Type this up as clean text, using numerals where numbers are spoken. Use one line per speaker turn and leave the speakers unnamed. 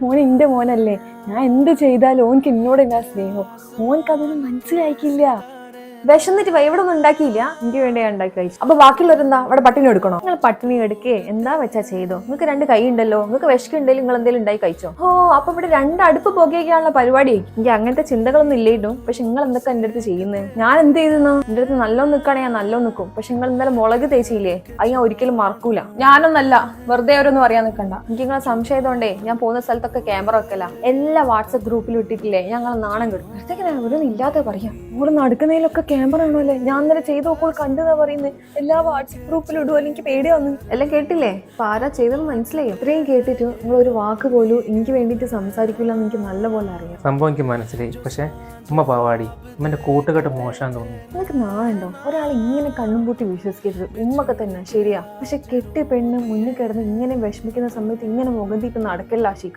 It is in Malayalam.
മോൻ എന്റെ മോനല്ലേ, ഞാൻ എന്ത് ചെയ്താലും ഓൻക്ക് എന്നോട് എന്നാ സ്നേഹം. മോൻക്ക് അതൊന്നും മനസ്സിലാക്കിയില്ല.
വിശന്നിട്ട് ഇവിടെ ഒന്നും ഉണ്ടാക്കിയില്ല.
എനിക്ക് വേണ്ടി ഞാൻ ഉണ്ടാക്കി കഴിച്ചു.
അപ്പൊ ബാക്കിയുള്ളവരെന്താ അവിടെ പട്ടിണി എടുക്കണോ? നിങ്ങൾ പട്ടിണി എടുക്കേ എന്താ വെച്ചാ ചെയ്തോ. നിങ്ങൾക്ക് 2 കൈ ഉണ്ടല്ലോ, നിങ്ങൾക്ക് വിശക്കുണ്ടെങ്കിൽ നിങ്ങൾ എന്തെങ്കിലും ഉണ്ടായി കഴിച്ചോ. അപ്പൊ ഇവിടെ 2 അടുപ്പ് പുകയൊക്കെയാണുള്ള പരിപാടി. എനിക്ക് അങ്ങനത്തെ ചിന്തകളൊന്നും ഇല്ലായിരുന്നു. പക്ഷെ നിങ്ങൾ എന്തൊക്കെ എന്റെ അടുത്ത് ചെയ്യുന്നത്?
ഞാൻ എന്ത് ചെയ്തെന്നോ?
എന്റെ അടുത്ത് നല്ലോണം നിൽക്കുകയാണെങ്കിൽ ഞാൻ നല്ലോണം നിൽക്കും. പക്ഷെ നിങ്ങൾ എന്തായാലും മുളക് തേച്ചില്ലേ, അത് ഞാൻ ഒരിക്കലും മറക്കൂല.
ഞാനൊന്നല്ല, വെറുതെ അവരൊന്നും അറിയാൻ നിൽക്കണ്ട.
എനിക്ക് നിങ്ങളെ സംശയത്തോണ്ടേ ഞാൻ പോകുന്ന സ്ഥലത്തൊക്കെ ക്യാമറ വെക്കല. എല്ലാ വാട്സപ്പ് ഗ്രൂപ്പിലും ഇട്ടിട്ടില്ലേ, ഞങ്ങൾ നാണം കെടുക്കും.
അടുത്തേക്ക് ഓരോന്നും ഇല്ലാതെ പറയാം. ഓള് നടക്കുന്നതിലൊക്കെ ക്യാമറ ആണല്ലേ. ഞാൻ അന്നേരം ചെയ്ത് നോക്കോൾ കണ്ടതാ പറയുന്നത്. എല്ലാ വാട്സപ്പ് ഗ്രൂപ്പിലും ഇടുവോ, എനിക്ക് പേടിയാന്ന്.
എല്ലാം കേട്ടില്ലേ? അപ്പൊ ആരാ ചെയ്തെന്ന് മനസ്സിലായി?
ഇത്രയും കേട്ടിട്ട് നിങ്ങൾ ഒരു വാക്ക് പോലും എനിക്ക് വേണ്ടിയിട്ട് സംസാരിക്കില്ല എന്ന് എനിക്ക് നല്ലപോലെ അറിയാം.
സംഭവം എനിക്ക് മനസ്സിലായി. പക്ഷെ ഉമ്മ പാവാടി, ഉമ്മന്റെ കൂട്ടുകെട്ട് മോശം തോന്നി.
നിങ്ങൾക്ക് നാളുണ്ടോ? ഒരാൾ ഇങ്ങനെ കണ്ണും പൂട്ടി വിശ്വസിക്കരുത്. ഉമ്മൊക്കെ തന്നെ ശരിയാ. പക്ഷെ കെട്ടിയ പെണ്ണ് മുന്നിൽ കിടന്ന് ഇങ്ങനെ വിഷമിക്കുന്ന സമയത്ത് ഇങ്ങനെ മുഖം തീട്ട് നടക്കല്ല ആശിക്കാം.